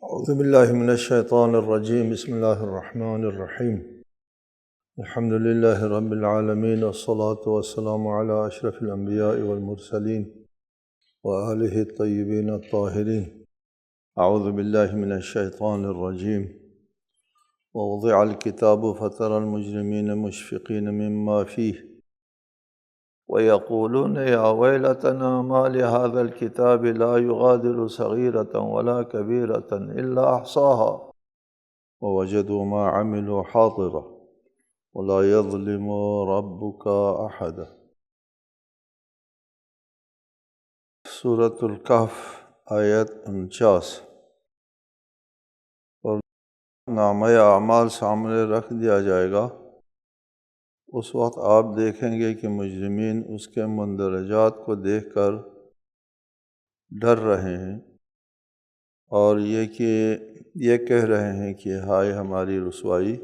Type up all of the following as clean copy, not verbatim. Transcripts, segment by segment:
اعوذ باللہ من الشیطان الرجیم بسم اللہ الرحمن الرحیم الحمد للہ رب العالمین والصلاة والسلام علی اشرف الانبیاء والمرسلین وآلہ الطیبین الطاہرین۔ اعوذ باللہ من الشیطان الرجیم ووضع الکتاب فترى المجرمین مشفقین مما فیہ وَيَقُولُونَ يَا وَيْلَتَنَا مَا لِهَذَا الْكِتَابِ لَا يُغَادِرُ صَغِيرَةً وَلَا كَبِيرَةً إِلَّا أَحْصَاهَا وَوَجَدُوا مَا عَمِلُوا حَاضِرًا وَلَا يَظْلِمُ رَبُّكَ أَحَدًا۔ سورۃ الکہف آیت 49۔ اور نامہ اعمال سامنے رکھ دیا جائے گا، اس وقت آپ دیکھیں گے کہ مجرمین اس کے مندرجات کو دیکھ کر ڈر رہے ہیں اور یہ کہہ رہے ہیں کہ ہائے ہماری رسوائی،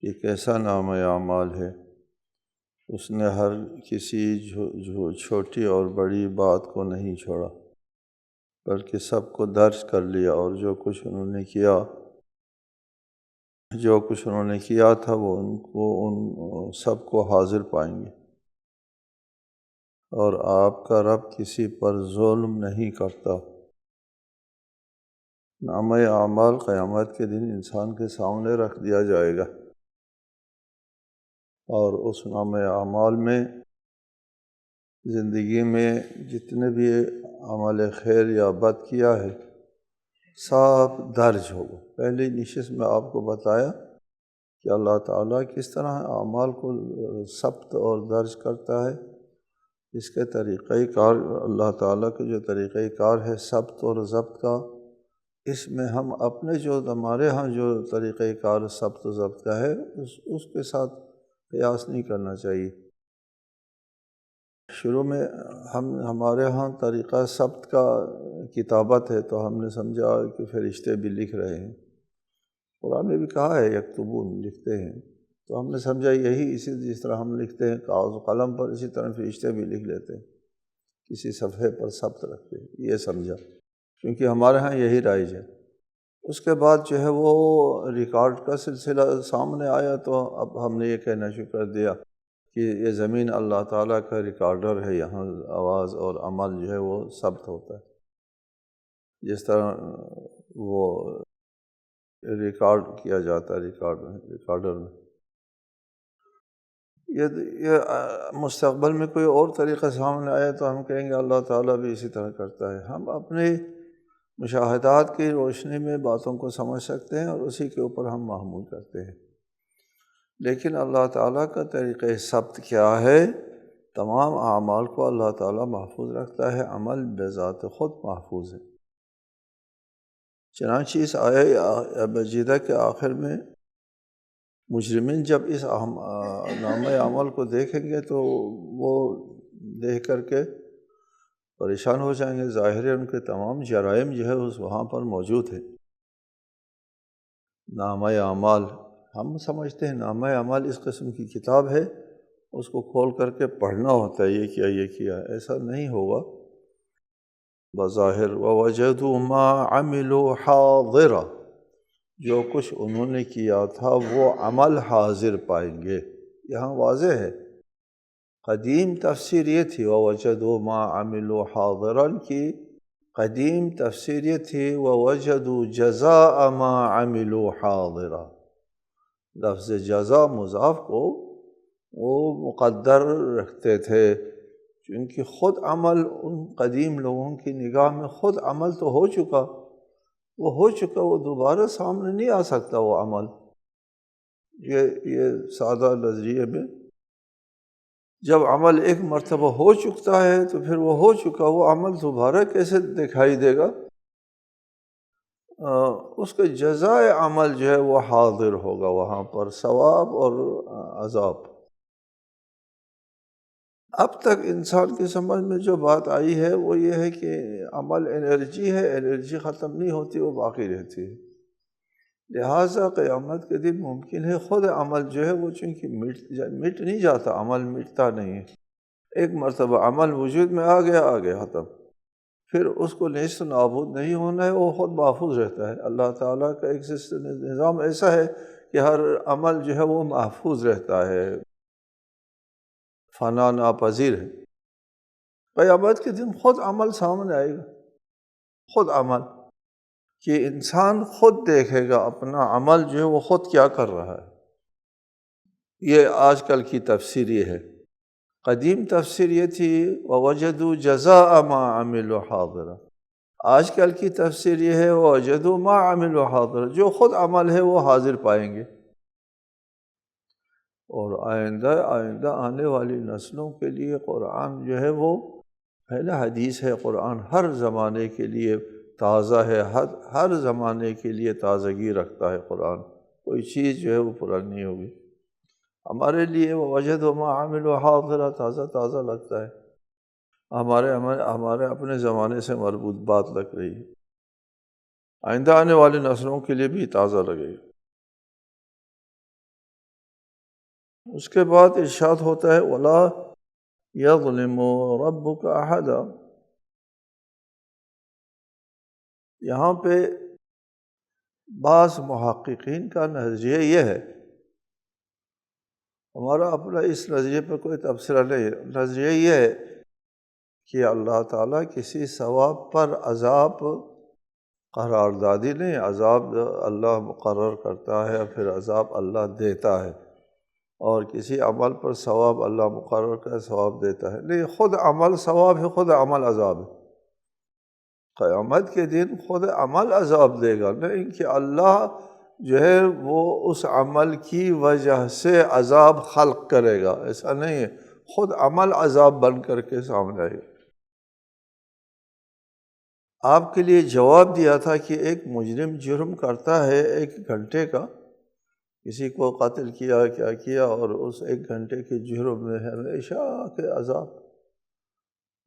یہ کیسا نامہ اعمال ہے۔ اس نے ہر کسی چھوٹی اور بڑی بات کو نہیں چھوڑا بلکہ سب کو درج کر لیا، اور جو کچھ انہوں نے کیا تھا وہ ان سب کو حاضر پائیں گے۔ اور آپ کا رب کسی پر ظلم نہیں کرتا۔ نامہ اعمال قیامت کے دن انسان کے سامنے رکھ دیا جائے گا، اور اس نامہ اعمال میں زندگی میں جتنے بھی عمل خیر یا بد کیا ہے سب درج ہوگا۔ پہلی نشست میں آپ کو بتایا کہ اللہ تعالیٰ کس طرح اعمال کو ثبت اور درج کرتا ہے۔ اس کے طریقۂ کار، اللہ تعالیٰ کے جو طریقۂ کار ہے ثبت اور ضبط کا، اس میں ہم اپنے ہمارے ہاں جو طریقۂ کار ثبت و ضبط کا ہے اس کے ساتھ قیاس نہیں کرنا چاہیے۔ شروع میں ہمارے ہاں طریقہ ثبت کا کتابت ہے تو ہم نے سمجھا کہ فرشتے بھی لکھ رہے ہیں۔ قرآن نے بھی کہا ہے یکتبون، لکھتے ہیں، تو ہم نے سمجھا یہی جس طرح ہم لکھتے ہیں کاغذ و قلم پر، اسی طرح فرشتے بھی لکھ لیتے ہیں، کسی صفحے پر ثبت رکھتے ہیں، یہ سمجھا، کیونکہ ہمارے ہاں یہی رائج ہے۔ اس کے بعد جو ہے وہ ریکارڈ کا سلسلہ سامنے آیا تو اب ہم نے یہ کہنا شروع کر دیا کہ یہ زمین اللہ تعالیٰ کا ریکارڈر ہے، یہاں آواز اور عمل جو ہے وہ ثبت ہوتا ہے، جس طرح وہ ریکارڈ کیا جاتا ہے ریکارڈر میں۔ یہ مستقبل میں کوئی اور طریقہ سامنے آیا تو ہم کہیں گے اللہ تعالیٰ بھی اسی طرح کرتا ہے۔ ہم اپنے مشاہدات کی روشنی میں باتوں کو سمجھ سکتے ہیں اور اسی کے اوپر ہم محمول کرتے ہیں، لیکن اللہ تعالیٰ کا طریقہ ثبت کیا ہے؟ تمام اعمال کو اللہ تعالیٰ محفوظ رکھتا ہے، عمل بذات خود محفوظ ہے۔ چنانچہ اس آیہ مجیدہ کے آخر میں مجرمین جب اس نامہ عمل کو دیکھیں گے تو وہ دیکھ کر کے پریشان ہو جائیں گے۔ ظاہر ہے ان کے تمام جرائم جو ہے وہاں پر موجود ہیں۔ نامہ اعمال ہم سمجھتے ہیں نامہ اعمال اس قسم کی کتاب ہے، اس کو کھول کر کے پڑھنا ہوتا ہے، یہ کیا، ایسا نہیں ہوگا بظاہر۔ وَوَجَدُوا مَا عَمِلُوا حَاضِرًا، جو کچھ انہوں نے کیا تھا وہ عمل حاضر پائیں گے۔ یہاں واضح ہے، قدیم تفسیر یہ تھی وَوَجَدُوا مَا عَمِلُوا حَاضِرًا کی قدیم تفسیر یہ تھی وَوَجَدُوا جَزَاءَ مَا عَمِلُوا حَاضِرًا۔ لفظ جزا مضاف کو وہ مقدر رکھتے تھے، چونکہ خود عمل ان قدیم لوگوں کی نگاہ میں خود عمل تو ہو چکا، وہ دوبارہ سامنے نہیں آ سکتا وہ عمل۔ یہ سادہ نظریے میں جب عمل ایک مرتبہ ہو چکتا ہے تو پھر وہ ہو چکا، وہ عمل دوبارہ کیسے دکھائی دے گا؟ اس کا جزائے عمل جو ہے وہ حاضر ہوگا وہاں پر، ثواب اور عذاب۔ اب تک انسان کی سمجھ میں جو بات آئی ہے وہ یہ ہے کہ عمل انرجی ہے، انرجی ختم نہیں ہوتی، وہ باقی رہتی ہے، لہٰذا قیامت کے دن ممکن ہے خود عمل جو ہے وہ چونکہ مٹ نہیں جاتا، عمل مٹتا نہیں ہے، ایک مرتبہ عمل وجود میں آ گیا ختم۔ پھر اس کو نیست و نابود نہیں ہونا ہے، وہ خود محفوظ رہتا ہے۔ اللہ تعالیٰ کا ایک نظام ایسا ہے کہ ہر عمل جو ہے وہ محفوظ رہتا ہے، فنا ناپذیر ہے۔ قیامت کے دن خود عمل سامنے آئے گا، خود عمل، کہ انسان خود دیکھے گا اپنا عمل جو ہے وہ خود کیا کر رہا ہے۔ یہ آج کل کی تفسیر یہ ہے۔ قدیم تفسیر یہ تھی وَوَجَدُوا جَزَاءَ مَا عَمِلُوا حَاضِرًا، آج کل کی تفسیر یہ ہے وَوَجَدُوا مَا عَمِلُوا حَاضِرًا، جو خود عمل ہے وہ حاضر پائیں گے۔ اور آئندہ آنے والی نسلوں کے لیے قرآن جو ہے وہ ہے نا، حدیث ہے، قرآن ہر زمانے کے لیے تازہ ہے، ہر زمانے کے لیے تازگی رکھتا ہے قرآن، کوئی چیز جو ہے وہ پرانی نہیں ہوگی۔ ہمارے لیے وہ وَوَجَدُوا مَا عَمِلُوا حَاضِرًا تازہ لگتا ہے، ہمارے اپنے زمانے سے مربوط بات لگ رہی ہے، آئندہ آنے والی نسلوں کے لیے بھی تازہ لگے گا۔ اس کے بعد ارشاد ہوتا ہے وَلَا يَظْلِمُ رَبُّكَ أَحَدًا۔ یہاں پہ بعض محققین کا نظریہ یہ ہے، ہمارا اپنا اس نظریے پر کوئی تبصرہ نہیں ہے، نظریہ یہ ہے کہ اللہ تعالیٰ کسی ثواب پر عذاب قراردادی نہیں، عذاب اللہ مقرر کرتا ہے اور پھر عذاب اللہ دیتا ہے، اور کسی عمل پر ثواب اللہ مقرر کا ثواب دیتا ہے نہیں، خود عمل ثواب ہے، خود عمل عذاب ہے۔ قیامت کے دن خود عمل عذاب دے گا، نہیں کہ اللہ جو ہے وہ اس عمل کی وجہ سے عذاب خلق کرے گا، ایسا نہیں ہے، خود عمل عذاب بن کر کے سامنے آئے گا۔ آپ کے لیے جواب دیا تھا کہ ایک مجرم جرم کرتا ہے 1 گھنٹے کا، کسی کو قتل کیا، کیا کیا، اور اس 1 گھنٹے کے جرم میں ہمیشہ کے عذاب،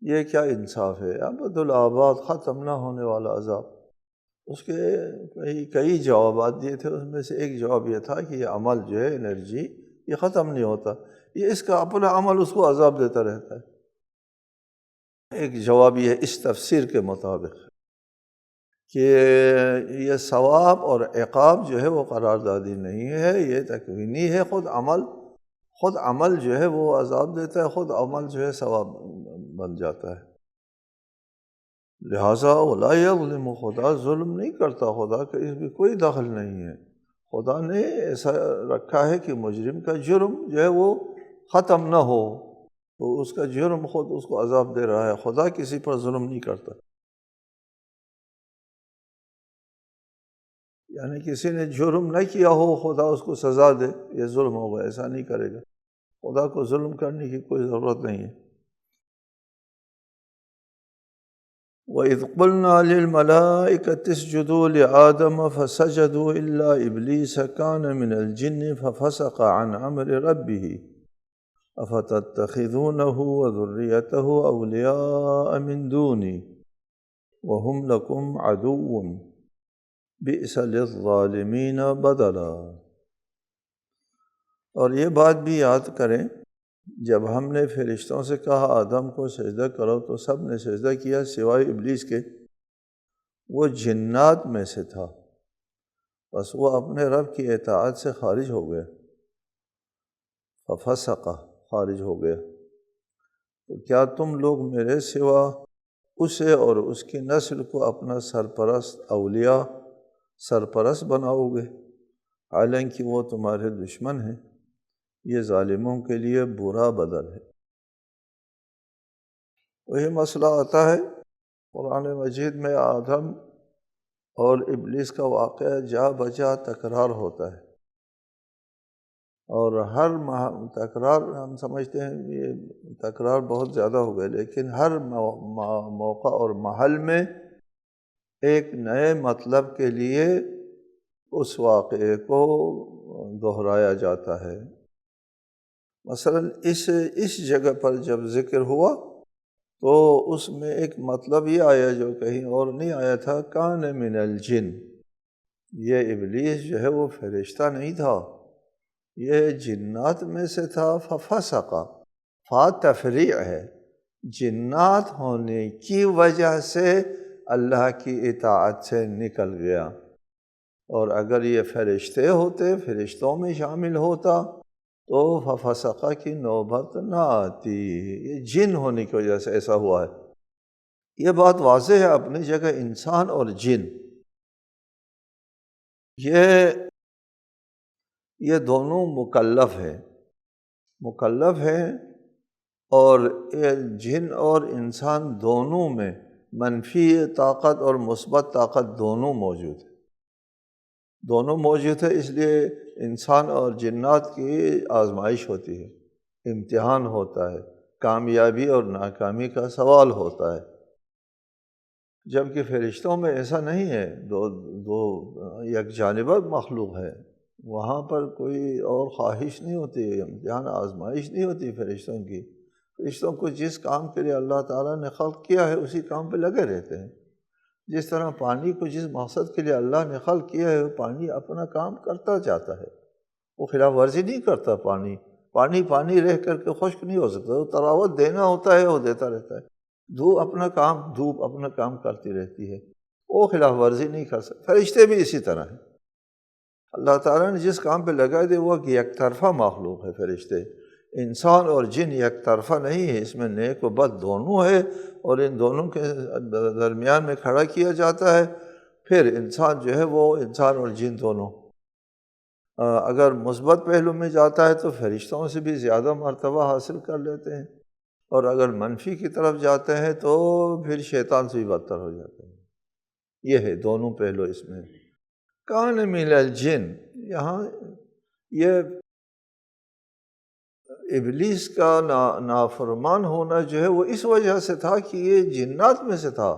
یہ کیا انصاف ہے؟ ابد الآباد ختم نہ ہونے والا عذاب۔ اس کے کئی جوابات دیے تھے، اس میں سے ایک جواب یہ تھا کہ یہ عمل جو ہے انرجی یہ ختم نہیں ہوتا، یہ اس کا اپنا عمل اس کو عذاب دیتا رہتا ہے۔ ایک جواب یہ اس تفسیر کے مطابق کہ یہ ثواب اور عقاب جو ہے وہ قراردادی نہیں ہے، یہ تکوینی ہے، خود عمل جو ہے وہ عذاب دیتا ہے، خود عمل جو ہے ثواب بن جاتا ہے۔ لہٰذا وَلَا يَظْلِمُ، خدا ظلم نہیں کرتا، خدا کا اس میں کوئی دخل نہیں ہے۔ خدا نے ایسا رکھا ہے کہ مجرم کا جرم جو ہے وہ ختم نہ ہو، تو اس کا جرم خود اس کو عذاب دے رہا ہے، خدا کسی پر ظلم نہیں کرتا۔ یعنی کسی نے جرم نہ کیا ہو خدا اس کو سزا دے، یہ ظلم ہوگا، ایسا نہیں کرے گا، خدا کو ظلم کرنے کی کوئی ضرورت نہیں ہے۔ وَإِذْ قُلْنَا لِلْمَلَائِكَةِ اسْجُدُوا لِآدَمَ فَسَجَدُوا إِلَّا إِبْلِيسَ كَانَ مِنَ الْجِنِّ فَفَسَقَ عَنْ أَمْرِ رَبِّهِ أَفَتَتَّخِذُونَهُ وَذُرِّيَّتَهُ أَوْلِيَاءَ مِنْ دُونِي وَهُمْ لَكُمْ عَدُوٌّ بِئْسَ لِلظَّالِمِينَ بَدَلًا۔ اور یہ بات بھی یاد کریں، جب ہم نے فرشتوں سے کہا آدم کو سجدہ کرو تو سب نے سجدہ کیا سوائے ابلیس کے، وہ جنات میں سے تھا، بس وہ اپنے رب کی اطاعت سے خارج ہو گیا، ففسق، خارج ہو گیا۔ تو کیا تم لوگ میرے سوا اسے اور اس کی نسل کو اپنا اولیاء سرپرست بناؤ گے، حالانکہ وہ تمہارے دشمن ہیں؟ یہ ظالموں کے لیے برا بدل ہے۔ وہی مسئلہ آتا ہے قرآن مجید میں، آدم اور ابلیس کا واقعہ جا بجا تکرار ہوتا ہے، اور ہر تکرار ہم سمجھتے ہیں یہ تکرار بہت زیادہ ہو گئے، لیکن ہر موقع اور محل میں ایک نئے مطلب کے لیے اس واقعے کو دہرایا جاتا ہے۔ مثلا اس جگہ پر جب ذکر ہوا تو اس میں ایک مطلب یہ آیا جو کہیں اور نہیں آیا تھا، کان من الجن، یہ ابلیس جو ہے وہ فرشتہ نہیں تھا، یہ جنات میں سے تھا، ففسق، فا تفریع ہے، جنات ہونے کی وجہ سے اللہ کی اطاعت سے نکل گیا، اور اگر یہ فرشتے ہوتے، فرشتوں میں شامل ہوتا تو ففسقہ کی نوبت نہ آتی۔ یہ جن ہونے کی وجہ سے ایسا ہوا ہے۔ یہ بات واضح ہے اپنی جگہ، انسان اور جن یہ دونوں مکلف ہیں، اور جن اور انسان دونوں میں منفی طاقت اور مثبت طاقت دونوں موجود ہے۔ اس لیے انسان اور جنات کی آزمائش ہوتی ہے، امتحان ہوتا ہے، کامیابی اور ناکامی کا سوال ہوتا ہے، جبکہ فرشتوں میں ایسا نہیں ہے، دو یک جانبہ مخلوق ہے، وہاں پر کوئی اور خواہش نہیں ہوتی، امتحان آزمائش نہیں ہوتی فرشتوں کی۔ فرشتوں کو جس کام کے لیے اللہ تعالیٰ نے خلق کیا ہے اسی کام پہ لگے رہتے ہیں۔ جس طرح پانی کو جس مقصد کے لیے اللہ نے خلق کیا ہے، پانی اپنا کام کرتا جاتا ہے، وہ خلاف ورزی نہیں کرتا۔ پانی رہ کر کے خشک نہیں ہو سکتا، وہ تراوت دینا ہوتا ہے، وہ دیتا رہتا ہے۔ دھوپ اپنا کام کرتی رہتی ہے، وہ خلاف ورزی نہیں کر سکتا۔ فرشتے بھی اسی طرح ہیں، اللہ تعالیٰ نے جس کام پہ لگا دے وہ یک طرفہ مخلوق ہے۔ فرشتے، انسان اور جن یک طرفہ نہیں ہے، اس میں نیک و بد دونوں ہے، اور ان دونوں کے درمیان میں کھڑا کیا جاتا ہے۔ پھر انسان جو ہے وہ انسان اور جن دونوں اگر مثبت پہلو میں جاتا ہے تو فرشتوں سے بھی زیادہ مرتبہ حاصل کر لیتے ہیں، اور اگر منفی کی طرف جاتے ہیں تو پھر شیطان سے بھی بدتر ہو جاتے ہیں۔ یہ ہے دونوں پہلو اس میں۔ کان من الجن، یہاں یہ ابلیس کا نافرمان ہونا جو ہے وہ اس وجہ سے تھا کہ یہ جنات میں سے تھا،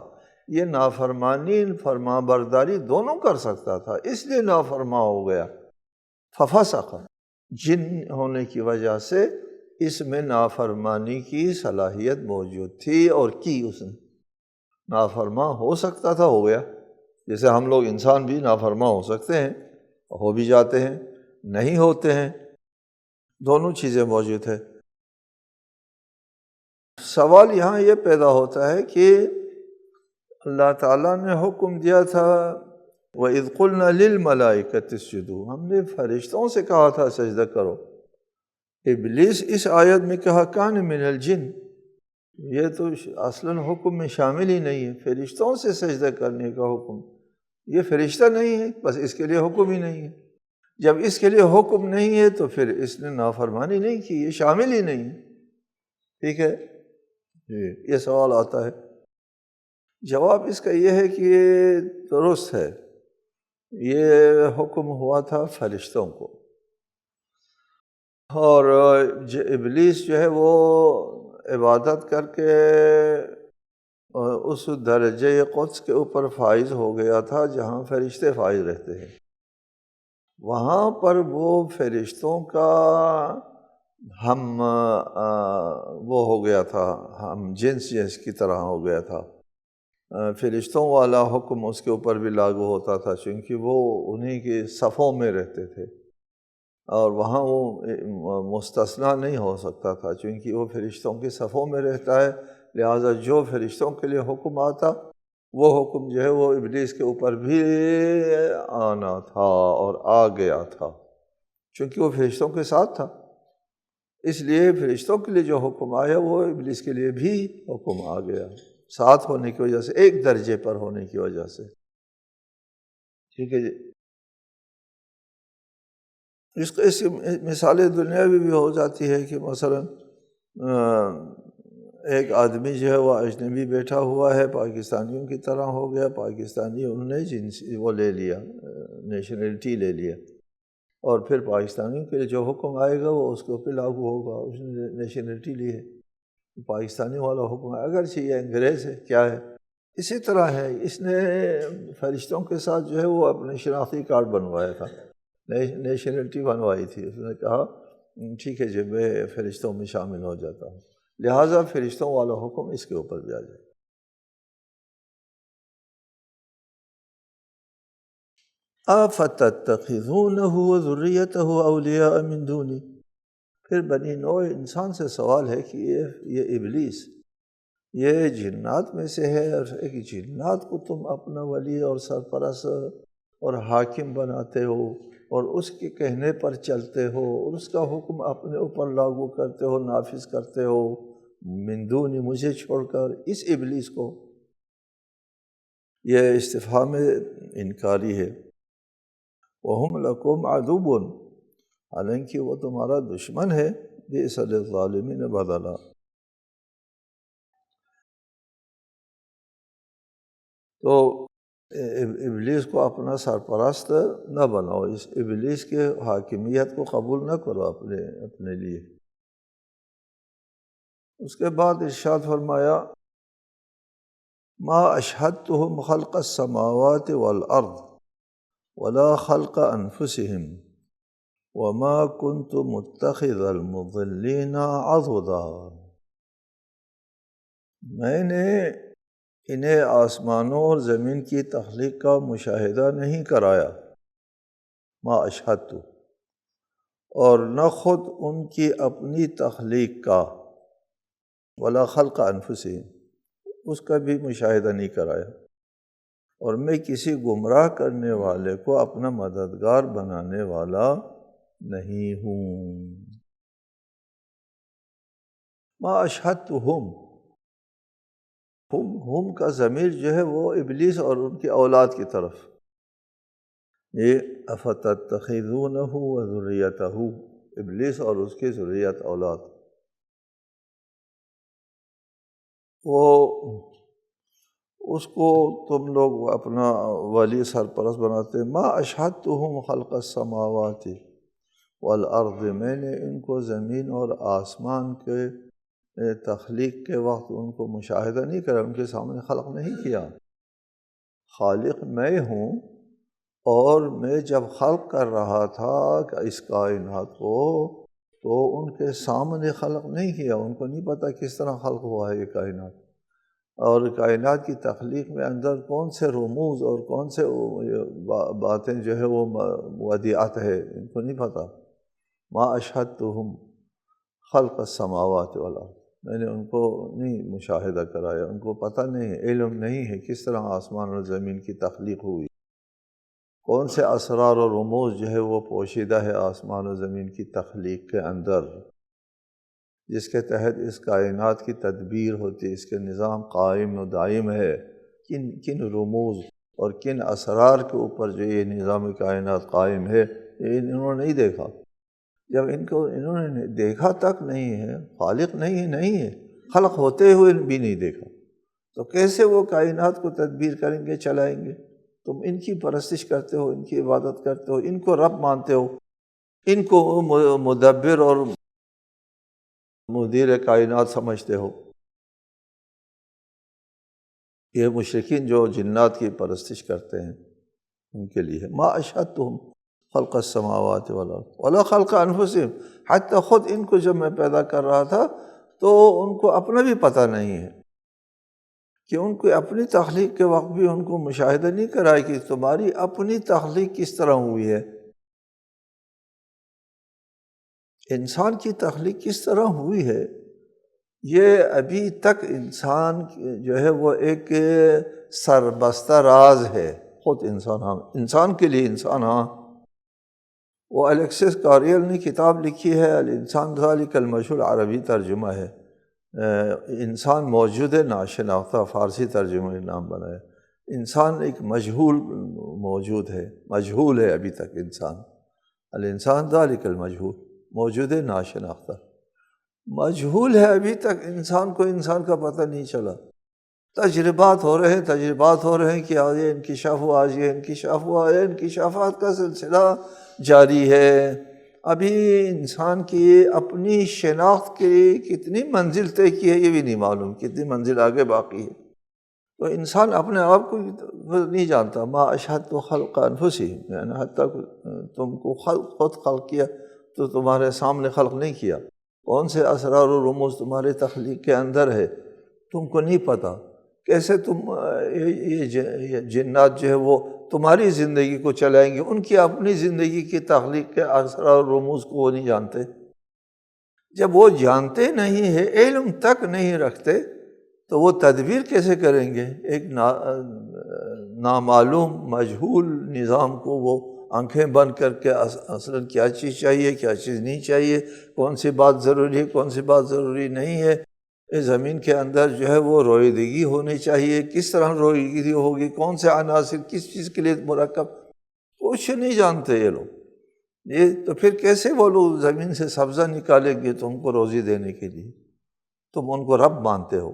یہ نافرمانی فرما برداری دونوں کر سکتا تھا، اس لیے نافرما ہو گیا۔ ففسق، جن ہونے کی وجہ سے اس میں نافرمانی کی صلاحیت موجود تھی، اور کی اس نے نافرما ہو سکتا تھا، ہو گیا۔ جیسے ہم لوگ انسان بھی نافرما ہو سکتے ہیں، ہو بھی جاتے ہیں، نہیں ہوتے ہیں، دونوں چیزیں موجود ہیں۔ سوال یہاں یہ پیدا ہوتا ہے کہ اللہ تعالیٰ نے حکم دیا تھا وَإِذْ قُلْنَا لِلْمَلَائِكَةِ اسْجُدُوا، ہم نے فرشتوں سے کہا تھا سجدہ کرو۔ ابلیس اس آیت میں کہا کان من الجن، یہ تو اصلاً حکم میں شامل ہی نہیں ہے، فرشتوں سے سجدہ کرنے کا حکم، یہ فرشتہ نہیں ہے، بس اس کے لیے حکم ہی نہیں ہے۔ جب اس کے لیے حکم نہیں ہے تو پھر اس نے نافرمانی نہیں کی، یہ شامل ہی نہیں ہے۔ ٹھیک ہے، یہ سوال آتا ہے۔ جواب اس کا یہ ہے کہ یہ درست ہے، یہ حکم ہوا تھا فرشتوں کو، اور ابلیس جو ہے وہ عبادت کر کے اس درجہ قدس کے اوپر فائز ہو گیا تھا جہاں فرشتے فائز رہتے ہیں۔ وہاں پر وہ فرشتوں کا وہ ہو گیا تھا، ہم جنس کی طرح ہو گیا تھا۔ فرشتوں والا حکم اس کے اوپر بھی لاگو ہوتا تھا، چونکہ وہ انہی کے صفوں میں رہتے تھے، اور وہاں وہ مستثنیٰ نہیں ہو سکتا تھا، چونکہ وہ فرشتوں کے صفوں میں رہتا ہے۔ لہٰذا جو فرشتوں کے لیے حکم آتا وہ حکم جو ہے وہ ابلیس کے اوپر بھی آنا تھا، اور آ گیا تھا، چونکہ وہ فرشتوں کے ساتھ تھا۔ اس لیے فرشتوں کے لیے جو حکم آیا وہ ابلیس کے لیے بھی حکم آ گیا، ساتھ ہونے کی وجہ سے، ایک درجے پر ہونے کی وجہ سے۔ ٹھیک ہے جی، اس مثالیں دنیاوی بھی ہو جاتی ہے کہ مثلا ایک آدمی جو ہے وہ اجنبی بیٹھا ہوا ہے، پاکستانیوں کی طرح ہو گیا، پاکستانی انہوں نے وہ لے لیا، نیشنلٹی لے لیا، اور پھر پاکستانیوں کے لیے جو حکم آئے گا وہ اس کے اوپر لاگو ہوگا، اس نے نیشنلٹی لی ہے، پاکستانی والا حکم ہے، اگرچہ یہ انگریز ہے، کیا ہے۔ اسی طرح ہے، اس نے فرشتوں کے ساتھ جو ہے وہ اپنے شناختی کارڈ بنوایا تھا، نیشنلٹی بنوائی تھی، اس نے کہا ٹھیک ہے جی میں فرشتوں میں شامل ہو جاتا ہوں، لہٰذا فرشتوں والا حکم اس کے اوپر بھی آ جائے۔ أَفَتَتَّخِذُونَهُ وَذُرِّيَّتَهُ أَوْلِيَاءَ مِن دُونِي، پھر بنی نوع انسان سے سوال ہے کہ یہ ابلیس یہ جنات میں سے ہے، اور ایک جنات کو تم اپنا ولی اور سرپرست اور حاکم بناتے ہو اور اس کے کہنے پر چلتے ہو اور اس کا حکم اپنے اوپر لاگو کرتے ہو، نافذ کرتے ہو، من دونی مجھے چھوڑ کر، اس ابلیس کو۔ یہ استفہام انکاری ہے۔ وَهُمْ لَكُمْ عَدُوٌّ، حالانکہ وہ تمہارا دشمن ہے، بِئْسَ لِلظَّالِمِينَ بَدَلًا۔ تو ابلیس کو اپنا سرپرست نہ بناؤ، اس ابلیس کے حاکمیت کو قبول نہ کرو اپنے لیے۔ اس کے بعد ارشاد فرمایا ما اشہدتہم خلق السماوات والارض ولا خلق انفسہم وما كنت متخذ المضلین عضدا، میں نے انہیں آسمانوں اور زمین کی تخلیق کا مشاہدہ نہیں کرایا، ما اشہدت، اور نہ خود ان کی اپنی تخلیق کا، ولا خلق انفسہم، اس کا بھی مشاہدہ نہیں کرایا، اور میں کسی گمراہ کرنے والے کو اپنا مددگار بنانے والا نہیں ہوں۔ ما اشہدتہم، ہم کا ضمیر جو ہے وہ ابلیس اور ان کی اولاد کی طرف، یہ افتتخذونہ وذریتہ، ابلیس اور اس کی ذریت اولاد، وہ اس کو تم لوگ اپنا ولی سرپرست بناتے۔ ما اشہدتہم خلق السماوات والارض، میں نے ان کو زمین اور آسمان کے تخلیق کے وقت ان کو مشاہدہ نہیں کرا، ان کے سامنے خلق نہیں کیا۔ خالق میں ہوں، اور میں جب خلق کر رہا تھا اس کائنات کو تو ان کے سامنے خلق نہیں کیا، ان کو نہیں پتہ کس طرح خلق ہوا ہے یہ کائنات، اور کائنات کی تخلیق میں اندر کون سے رموز اور کون سے باتیں جو ہے وہ ودیعت ہے، ان کو نہیں پتہ۔ ما اشہدتہم خلق السماوات والارض، میں نے ان کو نہیں مشاہدہ کرایا، ان کو پتہ نہیں ہے، علم نہیں ہے کس طرح آسمان اور زمین کی تخلیق ہوئی، کون سے اسرار اور رموز جو ہے وہ پوشیدہ ہے آسمان و زمین کی تخلیق کے اندر، جس کے تحت اس کائنات کی تدبیر ہوتی ہے، اس کے نظام قائم و دائم ہے، کن رموز اور کن اسرار کے اوپر جو یہ نظام کائنات قائم ہے، یہ انہوں نے نہیں دیکھا۔ جب ان کو انہوں نے دیکھا تک نہیں ہے، خالق نہیں ہے، خلق ہوتے ہوئے بھی نہیں دیکھا، تو کیسے وہ کائنات کو تدبیر کریں گے، چلائیں گے؟ تم ان کی پرستش کرتے ہو، ان کی عبادت کرتے ہو، ان کو رب مانتے ہو، ان کو مدبر اور مدیر کائنات سمجھتے ہو۔ یہ مشرکین جو جنات کی پرستش کرتے ہیں ان کے لیے ما اشہدتہم خلق السماوات والارض ولا خلق انفسہم، حتیٰ خود ان کو جب میں پیدا کر رہا تھا تو ان کو اپنا بھی پتہ نہیں ہے کہ ان کو اپنی تخلیق کے وقت بھی ان کو مشاہدہ نہیں کرایا کہ تمہاری اپنی تخلیق کس طرح ہوئی ہے، انسان کی تخلیق کس طرح ہوئی ہے، یہ ابھی تک انسان جو ہے وہ ایک سربستہ راز ہے، خود انسان کے لیے انسان۔ ہاں، وہ الیکسس کاریل نے کتاب لکھی ہے الانسان ذالک المجہول، عربی ترجمہ ہے، انسان موجود ناشناختہ، فارسی ترجمہ نام بنایا، انسان ایک مجہول موجود ہے، مجہول ہے ابھی تک انسان، الانسان ذالک المجہول، موجود ناشناختہ، مجہول ہے ابھی تک انسان کو، انسان کا پتہ نہیں چلا، تجربات ہو رہے ہیں کہ آج یہ انکشاف ہوا، آج یہ انکشاف ہوا، یہ انکشافات کا سلسلہ جاری ہے، ابھی انسان کی اپنی شناخت کی کتنی منزل طے کی ہے یہ بھی نہیں معلوم، کتنی منزل آگے باقی ہے، تو انسان اپنے آپ کو نہیں جانتا۔ ما اشہدت خلق انفسہم، یعنی حتیٰ تم کو خود خلق کیا تو تمہارے سامنے خلق نہیں کیا، کون سے اسرار و رموز تمہارے تخلیق کے اندر ہے تم کو نہیں پتہ، کیسے تم یہ جنات جو ہے وہ تمہاری زندگی کو چلائیں گے، ان کی اپنی زندگی کی تخلیق کے اسرار و رموز کو وہ نہیں جانتے۔ جب وہ جانتے نہیں ہیں، علم تک نہیں رکھتے، تو وہ تدبیر کیسے کریں گے؟ ایک نامعلوم مجہول نظام کو وہ آنکھیں بند کر کے اصلاً کیا چیز چاہیے کیا چیز نہیں چاہیے، کون سی بات ضروری ہے کون سی بات ضروری نہیں ہے، اس زمین کے اندر جو ہے وہ رویدگی ہونی چاہیے، کس طرح رویدگی ہوگی، کون سے عناصر کس چیز کے لیے مرکب، کچھ نہیں جانتے یہ لوگ۔ یہ تو پھر کیسے وہ لوگ زمین سے سبزہ نکالیں گے تم کو روزی دینے کے لیے؟ تم ان کو رب مانتے ہو۔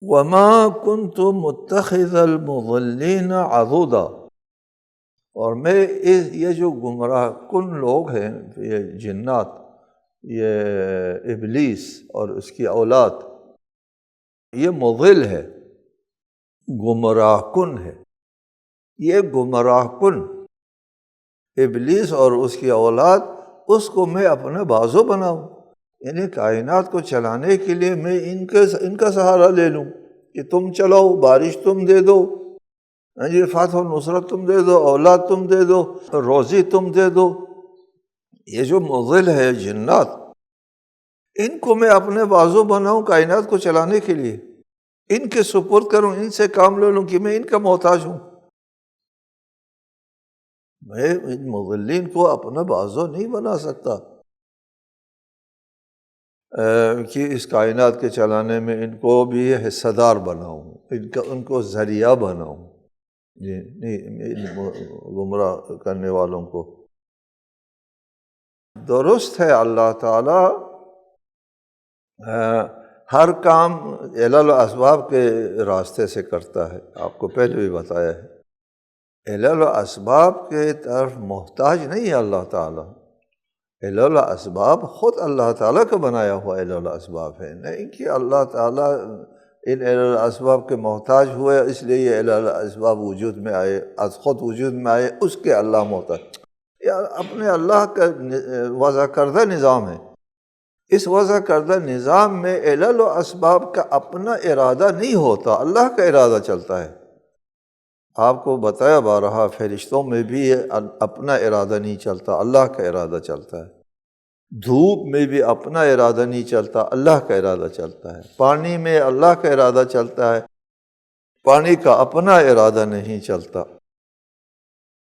وَمَا كُنْتُ مُتَّخِذَ الْمُضِلِّينَ عَضُدًا، اور میں یہ جو گمراہ کن لوگ ہیں، یہ جنات، یہ ابلیس اور اس کی اولاد، یہ مضل ہے، گمراہ کن ہے۔ یہ گمراہ کن ابلیس اور اس کی اولاد، اس کو میں اپنے بازو بناؤں، یعنی کائنات کو چلانے کے لیے میں ان کا سہارا لے لوں کہ تم چلاؤ، بارش تم دے دو، جی فتح و نصرت تم دے دو، اولاد تم دے دو، روزی تم دے دو۔ یہ جو مضل ہے جنات، ان کو میں اپنے بازو بناؤں کائنات کو چلانے کے لیے، ان کے سپرد کروں، ان سے کام لے لوں کہ میں ان کا محتاج ہوں۔ میں ان مضلین کو اپنا بازو نہیں بنا سکتا کہ اس کائنات کے چلانے میں ان کو بھی حصہ دار بناؤں، ان کو ذریعہ بناؤں، جی نہیں، گمراہ کرنے والوں کو۔ درست ہے، اللہ تعالیٰ ہر کام علل و اسباب کے راستے سے کرتا ہے، آپ کو پہلے بھی بتایا ہے۔ علل و اسباب کے طرف محتاج نہیں ہے اللہ تعالیٰ، علل و اسباب خود اللہ تعالیٰ کا بنایا ہوا علل و اسباب ہے، نہیں کہ اللہ تعالیٰ ان علل و اسباب کے محتاج ہوئے اس لیے یہ علل و اسباب وجود میں آئے، از خود وجود میں آئے، اس کے اللہ محتاج۔ یہ اپنے اللہ کا وضع کردہ نظام ہے۔ اس وضع کردہ نظام میں علل و اسباب کا اپنا ارادہ نہیں ہوتا، اللہ کا ارادہ چلتا ہے۔ آپ کو بتایا بارہا، فرشتوں میں بھی اپنا ارادہ نہیں چلتا، اللہ کا ارادہ چلتا ہے۔ دھوپ میں بھی اپنا ارادہ نہیں چلتا، اللہ کا ارادہ چلتا ہے۔ پانی میں اللہ کا ارادہ چلتا ہے، پانی کا اپنا ارادہ نہیں چلتا۔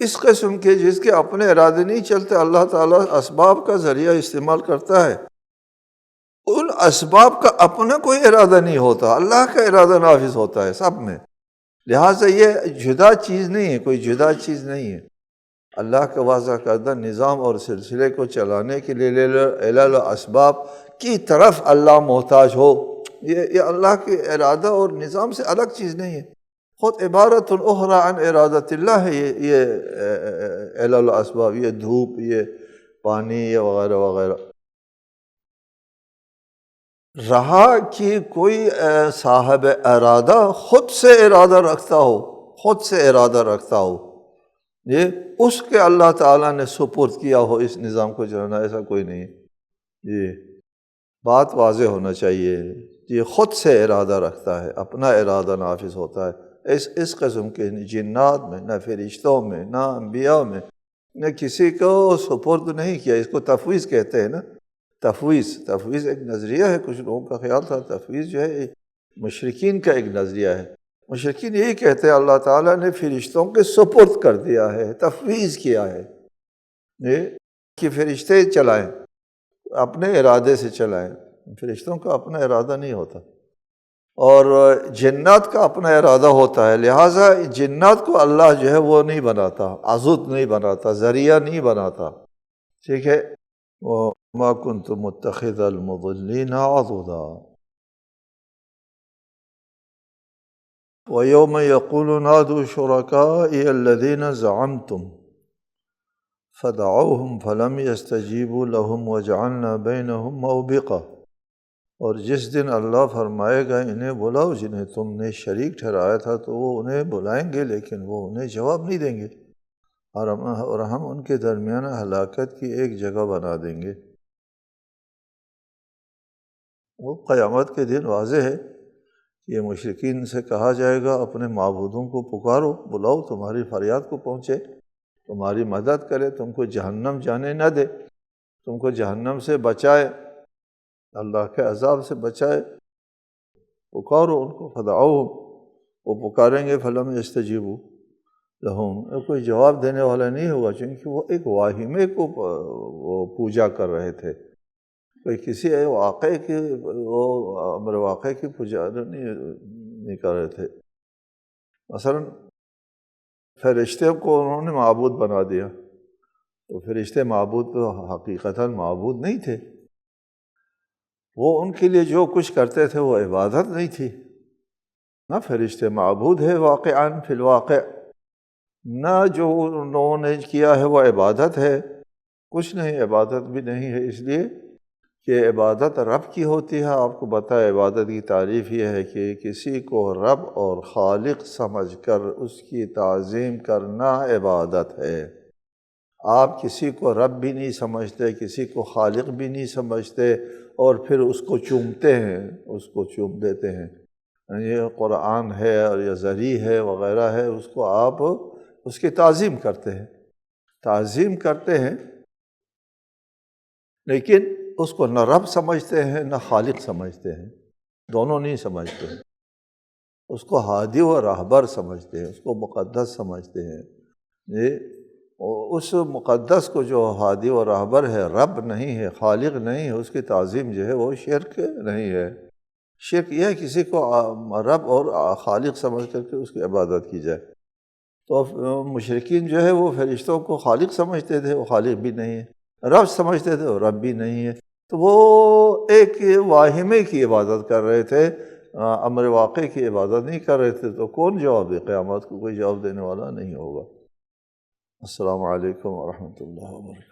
اس قسم کے جس کے اپنے ارادے نہیں چلتے، اللہ تعالیٰ اسباب کا ذریعہ استعمال کرتا ہے، ان اسباب کا اپنا کوئی ارادہ نہیں ہوتا، اللہ کا ارادہ نافذ ہوتا ہے سب میں۔ لہٰذا یہ جدا چیز نہیں ہے، کوئی جدا چیز نہیں ہے۔ اللہ کا واضح کردہ نظام اور سلسلے کو چلانے کے لیے علل و اسباب کی طرف اللہ محتاج ہو، یہ اللہ کے ارادہ اور نظام سے الگ چیز نہیں ہے، خود عبارت اخری عن ارادت اللہ ہے۔ یہ علل و اسباب، یہ دھوپ، یہ پانی، یہ وغیرہ وغیرہ۔ رہا کہ کوئی صاحب ارادہ خود سے ارادہ رکھتا ہو، خود سے ارادہ رکھتا ہو، یہ اس کے اللہ تعالیٰ نے سپرد کیا ہو اس نظام کو چلانا، ایسا کوئی نہیں ہے۔ یہ بات واضح ہونا چاہیے، یہ خود سے ارادہ رکھتا ہے، اپنا ارادہ نافذ ہوتا ہے۔ اس قسم کے جنات میں، نہ فرشتوں میں، نہ انبیاء میں، نہ کسی کو سپرد نہیں کیا۔ اس کو تفویض کہتے ہیں نا، تفویض ایک نظریہ ہے، کچھ لوگوں کا خیال تھا تفویض جو ہے مشرکین کا ایک نظریہ ہے۔ مشرکین یہی کہتے ہیں اللہ تعالیٰ نے فرشتوں کے سپرد کر دیا ہے، تفویض کیا ہے، کہ فرشتے چلائیں، اپنے ارادے سے چلائیں۔ فرشتوں کا اپنا ارادہ نہیں ہوتا، اور جنات کا اپنا ارادہ ہوتا ہے، لہٰذا جنات کو اللہ جو ہے وہ نہیں بناتا، عضد نہیں بناتا، ذریعہ نہیں بناتا، ٹھیک ہے۔ وَمَا كُنْتُ مُتَّخِذَ الْمُضِلِّينَ عَضُدًا وَيَوْمَ يَقُولُ نَادُوا شُرَكَائِيَ الَّذِينَ زَعَمْتُمْ فَدَعَوْهُمْ فَلَمْ يَسْتَجِيبُوا لَهُمْ وَجَعَلْنَا بَيْنَهُمْ مَوْبِقًا، اور جس دن اللہ فرمائے گا انہیں بلاؤ جنہیں تم نے شریک ٹھہرایا تھا، تو وہ انہیں بلائیں گے لیکن وہ انہیں جواب نہیں دیں گے، اور ہم ان کے درمیان ہلاکت کی ایک جگہ بنا دیں گے۔ وہ قیامت کے دن واضح ہے، یہ مشرکین سے کہا جائے گا اپنے معبودوں کو پکارو، بلاؤ، تمہاری فریاد کو پہنچے، تمہاری مدد کرے، تم کو جہنم جانے نہ دے، تم کو جہنم سے بچائے۔ اللہ کے عذاب سے بچائے، پکارو ان کو، فدعوہم، وہ پکاریں گے، فلم یستجیبوا لہم، کوئی جواب دینے والا نہیں ہوگا، چونکہ وہ ایک واہمے کو وہ پوجا کر رہے تھے، کوئی کسی واقعے کی، وہ امر واقعے کی پوجا نہیں کر رہے تھے۔ مثلا فرشتے کو انہوں نے معبود بنا دیا، تو فرشتے معبود تو حقیقتاً معبود نہیں تھے، وہ ان کے لیے جو کچھ کرتے تھے وہ عبادت نہیں تھی، نہ فرشتے معبود ہے واقعاً فی الواقع، نہ جو انہوں نے کیا ہے وہ عبادت ہے، کچھ نہیں، عبادت بھی نہیں ہے، اس لیے کہ عبادت رب کی ہوتی ہے۔ آپ کو بتائے عبادت کی تعریف یہ ہے کہ کسی کو رب اور خالق سمجھ کر اس کی تعظیم کرنا عبادت ہے۔ آپ کسی کو رب بھی نہیں سمجھتے، کسی کو خالق بھی نہیں سمجھتے، اور پھر اس کو چومتے ہیں، اس کو چوم دیتے ہیں، یہ قرآن ہے اور یہ ذری ہے وغیرہ ہے، اس کو آپ اس کی تعظیم کرتے ہیں، تعظیم کرتے ہیں، لیکن اس کو نہ رب سمجھتے ہیں نہ خالق سمجھتے ہیں، دونوں نہیں سمجھتے ہیں، اس کو ہادی و راہبر سمجھتے ہیں، اس کو مقدس سمجھتے ہیں۔ یہ اس مقدس کو جو ہادی و راہبر ہے، رب نہیں ہے، خالق نہیں ہے، اس کی تعظیم جو ہے وہ شرک نہیں ہے۔ شرک یہ ہے کسی کو رب اور خالق سمجھ کر کے اس کی عبادت کی جائے۔ تو مشرکین جو ہے وہ فرشتوں کو خالق سمجھتے تھے، وہ خالق بھی نہیں ہے، رب سمجھتے تھے، وہ رب بھی نہیں ہے، تو وہ ایک واہمے کی عبادت کر رہے تھے، امر واقع کی عبادت نہیں کر رہے تھے۔ تو کون جواب دے؟ قیامت کو کوئی جواب دینے والا نہیں ہوگا۔ السلام علیکم ورحمۃ اللہ وبرکاتہ۔